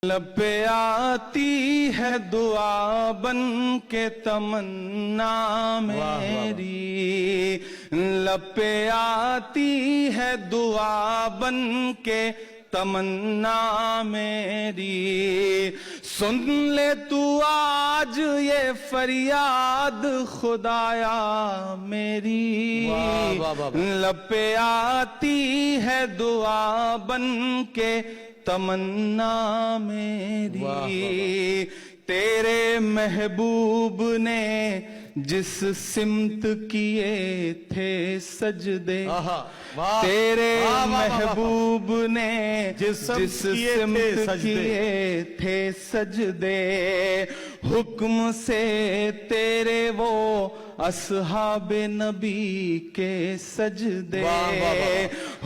لب پہ آتی ہے دعا بن کے تمنا میری، لب پہ آتی ہے دعا بن کے تمنا میری، سن لے تو آج یہ فریاد خدایا میری، لب پہ آتی ہے دعا بن کے تمنا میری، تیرے محبوب نے جس سمت کیے تھے سجدے، تیرے محبوب نے جس سمت کیے تھے سجدے، حکم سے تیرے وہ اصحاب نبی کے سجدے،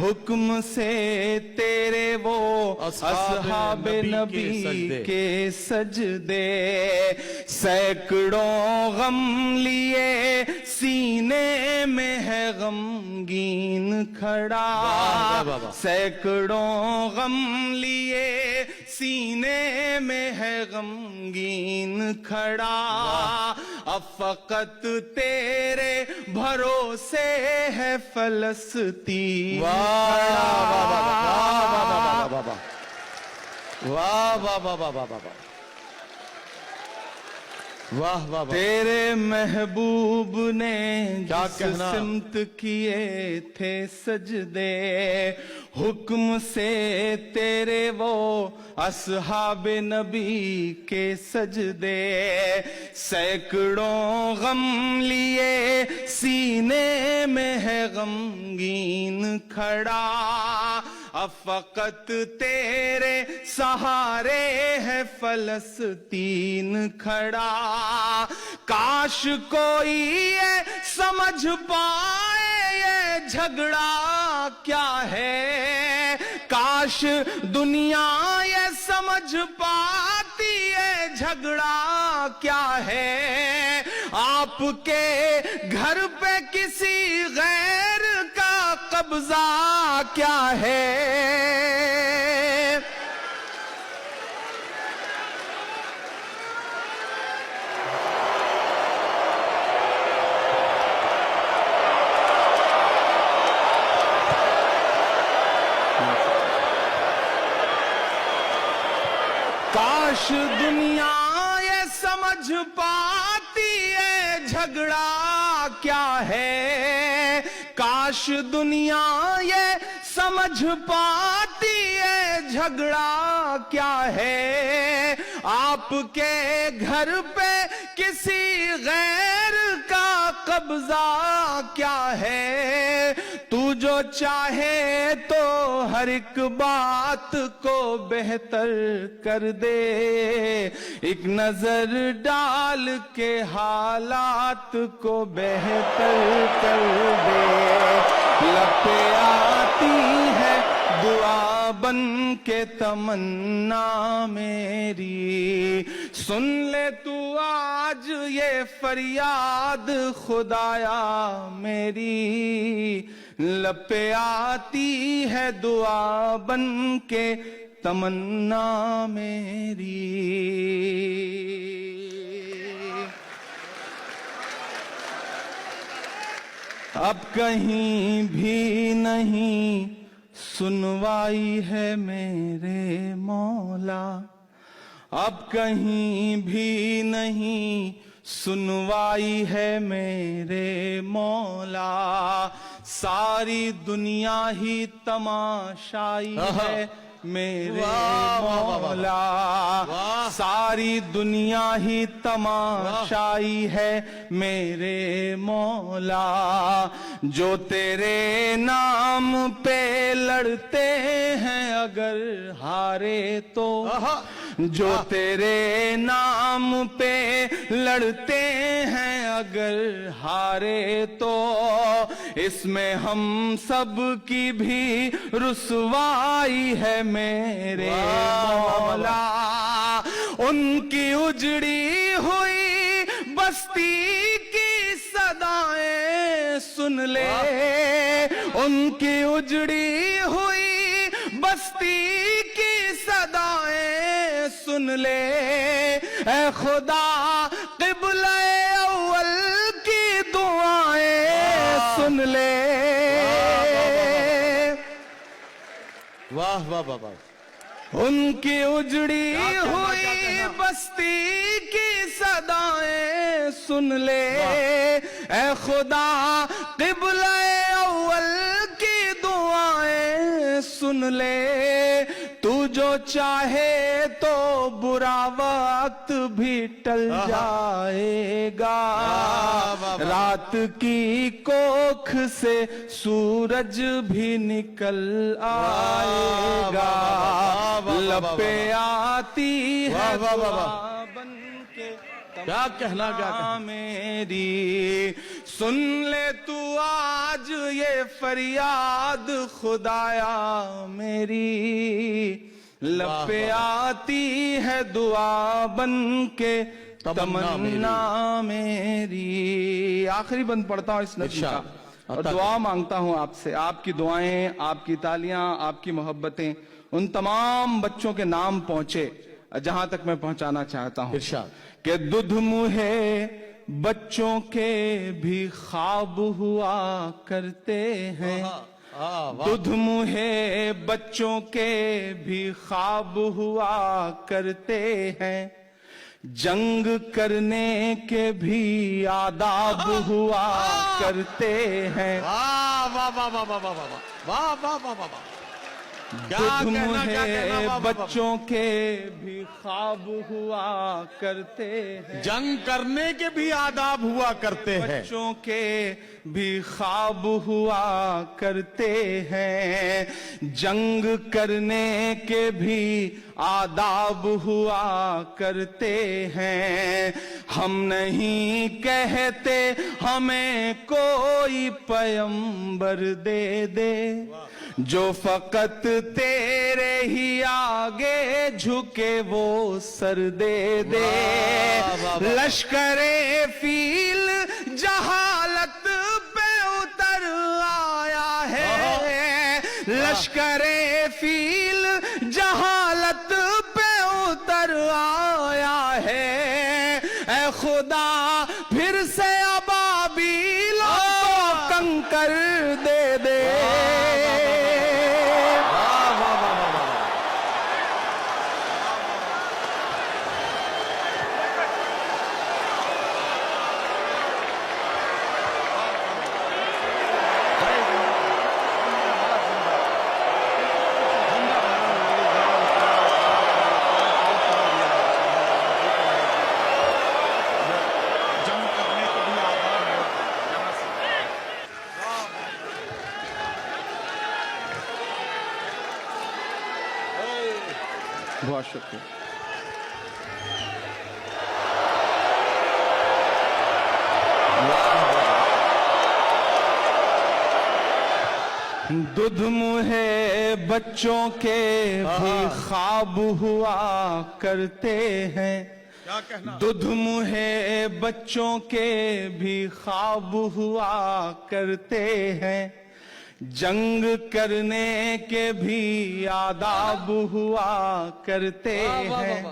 حکم سے تیرے وہ اصحاب نبی کے سجدے، سینکڑوں غم لیے سینے میں ہے غمگین کھڑا، سینکڑوں غم لیے سینے میں ہے غمگین کھڑا، اب فقط تیرے بھروسے ہے فلسطین کھڑا، تیرے محبوب نے جس سمت کیے تھے سجدے، حکم سے تیرے وہ اصحاب نبی کے سجدے، سینکڑوں غم لیے سینے میں ہے غمگین کھڑا، اب فقط تیرے سہارے ہے فلسطین کھڑا، کاش کوئی یہ سمجھ پائے یہ جھگڑا کیا ہے، کاش دنیا یہ سمجھ پاتی یہ جھگڑا کیا ہے، آپ کے گھر پہ کسی غیر کا قبضہ کیا ہے، کاش دنیا یہ سمجھ پاتی ہے جھگڑا کیا ہے، کاش دنیا یہ سمجھ پاتی ہے جھگڑا کیا ہے، آپ کے گھر پہ کسی غیر کا قبضہ کیا ہے، تو جو چاہے تو ہر ایک بات کو بہتر کر دے، ایک نظر ڈال کے حالات کو بہتر کر دے، لب پہ آتی ہے دعا بن کے تمنا میری، سن لے تو آج یہ فریاد خدایا میری، لب پہ آتی ہے دعا بن کے تمنا میری۔ اب کہیں بھی نہیں سنوائی ہے میرے مولا، اب کہیں بھی نہیں سنوائی ہے میرے مولا، ساری دنیا ہی تماشائی ہے میرے مولا، ساری دنیا ہی تماشائی ہے میرے مولا، جو تیرے نام پہ لڑتے ہیں اگر ہارے تو، جو تیرے نام پہ لڑتے ہیں اگر ہارے تو، اس میں ہم سب کی بھی رسوائی ہے میرے مولا، ان کی اجڑی ہوئی بستی کی صدائیں سن لے، ان کی اجڑی ہوئی بستی کی صدائیں سن لے اے خدا قبلہ اول کی دعائیں سن لے واہ واہ واہ واہ ان کی اجڑی ہوئی بستی کی صدائیں سن لے اے خدا قبلہ اول کی دعائیں سن لے تو جو چاہے تو برا وقت بھی ٹل جائے گا رات کی کوکھ سے سورج بھی نکل آئے گا لب پہ آتی ہے دعا بن کے کیا کہنا میری سن لے تو آج یہ فریاد خدایا میری لب پہ آتی ہے دعا بن کے تمنا میری آخری بند پڑھتا ہوں اس نظم کا اور دعا مانگتا ہوں آپ سے آپ کی دعائیں آپ کی تالیاں آپ کی محبتیں ان تمام بچوں کے نام پہنچے جہاں تک میں پہنچانا چاہتا ہوں کہ دودھ منہے بچوں کے بھی خواب ہوا کرتے ہیں دودھ منہے بچوں کے بھی خواب ہوا کرتے ہیں جنگ کرنے کے بھی آداب ہوا کرتے ہیں واہ واہ واہ واہ واہ واہ واہ واہ واہ واہ دودھ منہے بچوں کے بھی خواب ہوا کرتے ہیں جنگ کرنے کے بھی آداب ہوا کرتے ہیں بچوں کے بھی خواب ہوا کرتے ہیں جنگ کرنے کے بھی آداب ہوا کرتے ہیں ہم نہیں کہتے ہمیں کوئی پیمبر دے دے جو فقط تیرے ہی آگے جھکے وہ سر دے دے لشکر فیل جہالت پہ اتر آیا ہے لشکر فیل جہالت پہ اتر آیا ہے اے خدا پھر سے ابابیلوں کو کنکر دے دے بہت شکریہ دودھ منہے بچوں کے بھی خواب ہوا کرتے ہیں دودھ منہے بچوں کے بھی خواب ہوا کرتے ہیں جنگ کرنے کے بھی آداب ہوا کرتے ہیں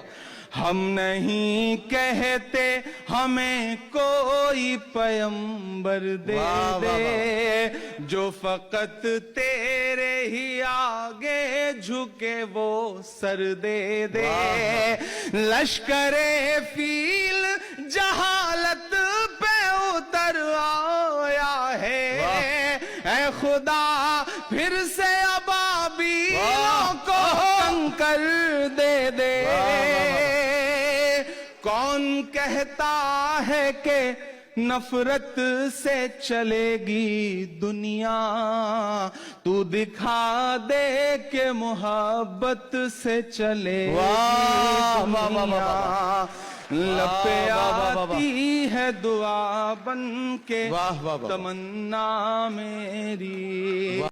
ہم نہیں کہتے ہمیں کوئی پیمبر دے دے جو فقط تیرے ہی آگے جھکے وہ سر دے دے لشکر فیل جہالت پہ اتر آیا ہے اے خدا پھر سے ابابیلوں کو کنکر دے دے کون کہتا ہے کہ نفرت سے چلے گی دنیا تو دکھا دے کہ محبت سے چلے گی دنیا لب پہ آتی ہے دعا بن کے تمنا میری